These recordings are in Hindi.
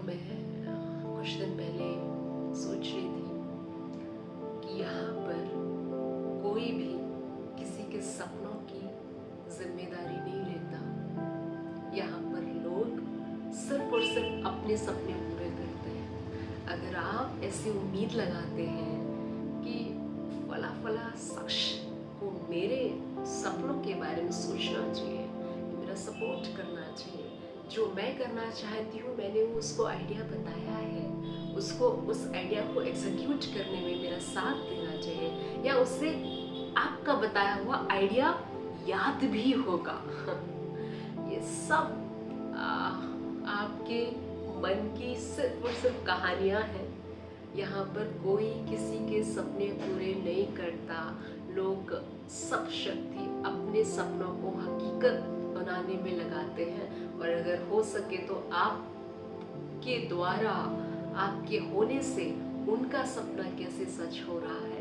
तो मैं कुछ दिन पहले सोच रही थी कि यहाँ पर कोई भी किसी के सपनों की जिम्मेदारी नहीं लेता। यहाँ पर लोग सिर्फ और सिर्फ अपने सपने पूरे करते हैं। अगर आप ऐसी उम्मीद लगाते हैं कि फला फला शख्स को मेरे सपनों के बारे में सोचना चाहिए, मेरा सपोर्ट करना चाहिए, जो मैं करना चाहती हूँ मैंने उसको आइडिया बताया है, उसको उस आइडिया को एग्जीक्यूट करने में मेरा साथ देना चाहिए, या उससे आपका बताया हुआ आइडिया याद भी होगा। ये सब आपके मन की सिर्फ और सिर्फ कहानियाँ हैं। यहाँ पर कोई किसी के सपने पूरे नहीं करता। लोग सब शक्ति अपने सपनों को हकीकत बनाने में लगाते हैं, और अगर हो सके तो आपके द्वारा, आपके होने से उनका सपना कैसे सच हो रहा है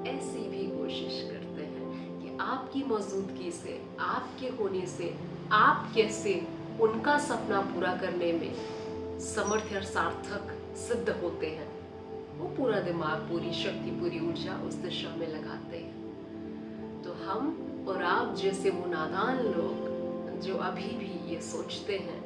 ऐसी भी कोशिश करते हैं कि आपकी मौजूदगी से, आपके होने से आप कैसे उनका सपना पूरा करने में समर्थ और सार्थक सिद्ध होते हैं। वो पूरा दिमाग, पूरी शक्ति, पूरी ऊर्जा उस दिशा में लगाते हैं। तो हम और आप जैसे वो नादान लोग जो अभी भी ये सोचते हैं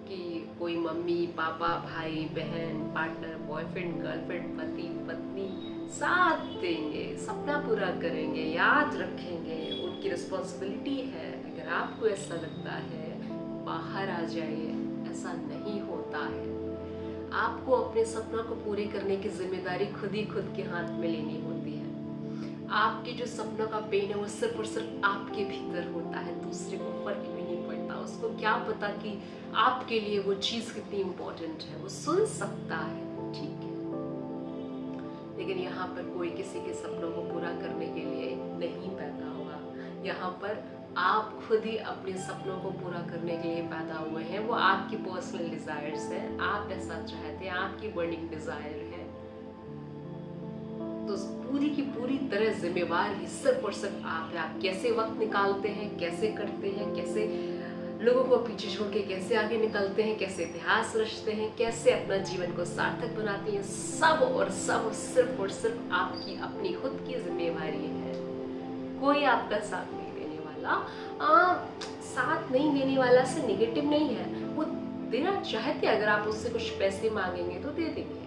कि कोई मम्मी पापा, भाई बहन, पार्टनर, बॉयफ्रेंड, गर्लफ्रेंड, पति पत्नी साथ देंगे, सपना पूरा करेंगे, याद रखेंगे, उनकी रिस्पॉन्सिबिलिटी है। अगर आपको ऐसा लगता है, बाहर आ जाइए। ऐसा नहीं होता है। आपको अपने सपना को पूरे करने की जिम्मेदारी खुद ही खुद के हाथ में लेनी होती है। आपके जो सपनों का पेन है वो सिर्फ और सिर्फ आपके भीतर होता है, दूसरे को फर्क नहीं पड़ता। उसको क्या पता कि आपके लिए वो चीज कितनी इम्पोर्टेंट है। वो सुन सकता है, ठीक है, लेकिन यहाँ पर कोई किसी के सपनों को पूरा करने के लिए नहीं पैदा हुआ। यहाँ पर आप खुद ही अपने सपनों को पूरा करने के लिए पैदा हुए हैं। वो आपकी पर्सनल डिजायर्स हैं, आप ऐसा चाहते हैं, आपकी बर्निंग डिजायर है। तो पूरी की पूरी तरह जिम्मेवार ही सिर्फ और सिर्फ आप है। आप कैसे वक्त निकालते हैं, कैसे करते हैं, कैसे लोगों को पीछे छोड़ के कैसे आगे निकलते हैं, कैसे इतिहास रचते हैं, कैसे अपना जीवन को सार्थक बनाते हैं, सब और सब सिर्फ और सिर्फ आपकी अपनी खुद की जिम्मेवारी है। कोई आपका साथ नहीं देने वाला। साथ नहीं देने वाला से निगेटिव नहीं है, वो देना चाहते। अगर आप उससे कुछ पैसे मांगेंगे तो दे देंगे,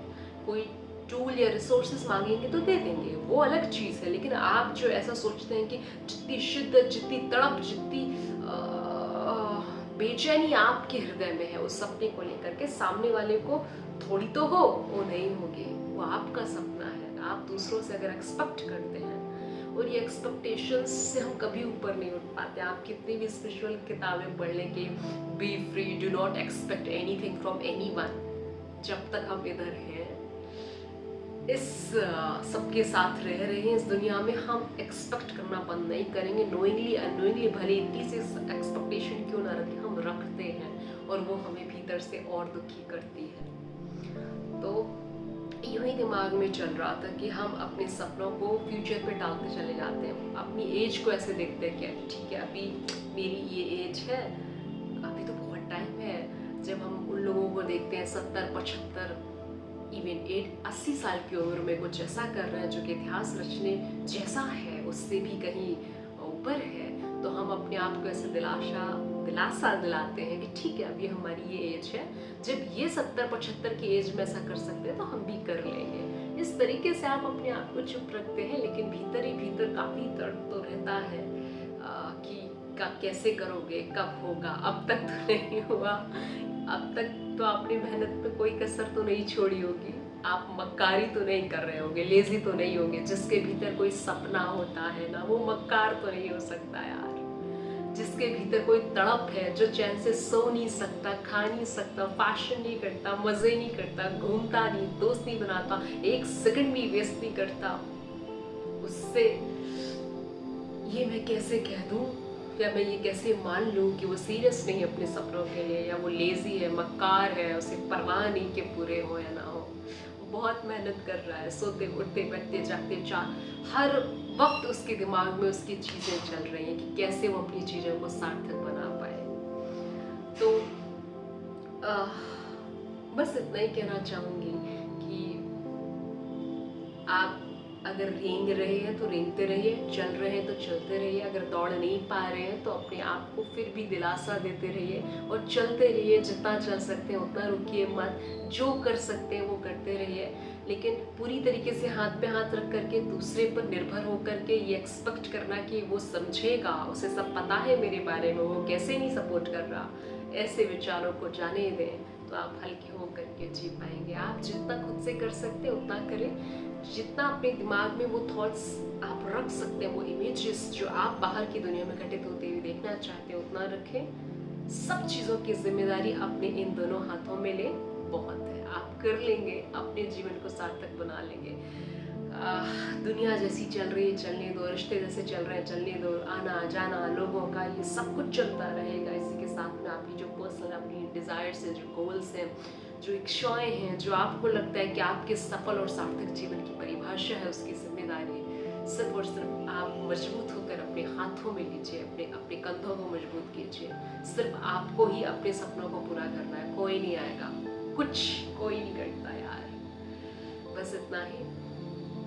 कोई टूल या रिसोर्सेज मांगेंगे तो दे देंगे, वो अलग चीज है। लेकिन आप जो ऐसा सोचते हैं कि जितनी शिद्दत, जितनी तड़प, जितनी बेचैनी आपके हृदय में है उस सपने को लेकर के, सामने वाले को थोड़ी तो हो, वो नहीं होगी। वो आपका सपना है। आप दूसरों से अगर एक्सपेक्ट करते हैं, और ये एक्सपेक्टेशंस से हम कभी ऊपर नहीं उठ पाते। आप कितनी भी स्पिरिचुअल किताबें पढ़ लें कि B free, do not expect anything from anyone. जब तक हम इधर हैं, इस सबके साथ रह रहे हैं इस दुनिया में, हम एक्सपेक्ट करना बंद नहीं करेंगे। नोइंगली अनोइंगली भले इतनी सी एक्सपेक्टेशन क्यों ना रखें, हम रखते हैं, और वो हमें भीतर से और दुखी करती है। तो यूं ही दिमाग में चल रहा था कि हम अपने सपनों को फ्यूचर पे टालते चले जाते हैं। अपनी एज को ऐसे देखते हैं कि ठीक है, अभी मेरी ये एज है, अभी तो बहुत टाइम है। जब हम उन लोगों को देखते हैं 70, 75, इवन 80 साल की उम्र में कुछ ऐसा कर रहे हैं जो कि इतिहास रचने जैसा है, उससे भी कहीं ऊपर है, तो हम अपने आप को ऐसे दिलासा दिलाते हैं कि ठीक है, अभी हमारी ये एज है, जब ये 70-75 की एज में ऐसा कर सकते हैं तो हम भी कर लेंगे। इस तरीके से आप अपने आप को चुप रखते हैं, लेकिन भीतर ही भीतर काफी दर्द तो रहता है कि कैसे करोगे, कब होगा। अब तक तो नहीं हुआ, अब तक तो आपने मेहनत पे कोई कसर तो नहीं छोड़ी होगी, आप मक्कारी तो नहीं कर रहे होंगे, लेजी तो नहीं होंगे। जिसके भीतर कोई सपना होता है ना, वो मक्कार तो नहीं हो सकता यार। जिसके भीतर कोई तड़प है, जो चैन से सो नहीं सकता, खा नहीं सकता, फैशन नहीं करता, मजे नहीं करता, घूमता नहीं, दोस्त नहीं बनाता, एक सेकंड भी वेस्ट नहीं करता, उससे ये मैं कैसे कह दूं, या मैं ये कैसे मान लूं कि वो सीरियस नहीं है अपने सपनों के लिए, या वो लेजी है, मक्कार है, उसे परवाह नहीं कि पूरे हो या ना हो। वो बहुत मेहनत कर रहा है, सोते उठते बैठते जागते हर वक्त उसके दिमाग में उसकी चीज़ें चल रही हैं कि कैसे वो अपनी चीज़ों को सार्थक बना पाए। तो बस इतना ही कहना चाहूँगी कि आप अगर रेंग रहे हैं तो रेंगते रहिए, चल रहे हैं तो चलते रहिए, अगर दौड़ नहीं पा रहे हैं तो अपने आप को फिर भी दिलासा देते रहिए और चलते रहिए। जितना चल सकते हैं उतना रुकिए मत, जो कर सकते हैं वो करते रहिए, लेकिन पूरी तरीके से हाथ पे हाथ रख करके दूसरे पर निर्भर होकर के ये एक्सपेक्ट करना कि वो समझेगा, उसे सब पता है मेरे बारे में, वो कैसे नहीं सपोर्ट कर रहा, ऐसे विचारों को जाने दें तो आप हल्के होकर के जी पाएंगे। आप जितना खुद से कर सकते हैं उतना करें, जितना अपने दिमाग में वो थॉट्स आप रख सकते हैं, वो इमेजेस जो आप बाहर की दुनिया में घटित होते हुए देखना चाहते हैं उतना रखें। सब चीज़ों की जिम्मेदारी अपने इन दोनों हाथों में ले, बहुत है, आप कर लेंगे, अपने जीवन को सार्थक बना लेंगे। दुनिया जैसी चल रही है चलने दो, रिश्ते जैसे चल रहे हैं चलने दो, आना जाना लोगों का ये सब कुछ चलता रहेगा। इसी के साथ में आपकी जो पर्सनल अपनी डिज़ायर्स हैं, जो गोल्स हैं, जो इच्छाएं हैं, जो आपको लगता है कि आपके सफल और सार्थक जीवन की परिभाषा है, उसकी जिम्मेदारी सिर्फ और सिर्फ आप मजबूत होकर अपने हाथों में लीजिए, अपने अपने कंधों को मजबूत कीजिए। सिर्फ आपको ही अपने सपनों को पूरा करना है, कोई नहीं आएगा, कुछ कोई नहीं करता यार। बस इतना ही,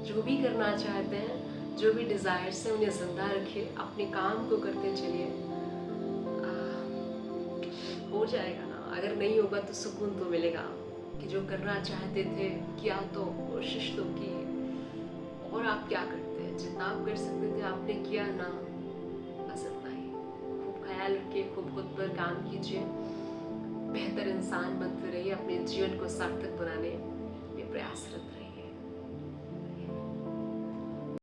जो भी करना चाहते हैं, जो भी डिज़ायर्स हैं उन्हें जिंदा रखिए, अपने काम को करते चलिए, हो जाएगा ना। अगर नहीं होगा तो सुकून तो मिलेगा कि जो करना चाहते थे किया, तो कोशिश तो की। और आप क्या करते हैं, जितना आप कर सकते थे आपने किया ना, बस इतना ही। खूब ख्याल रखिए, खूब खुद पर काम कीजिए, बेहतर इंसान बनते रहिए, अपने जीवन को सार्थक बनाने में प्रयासरत रहिए।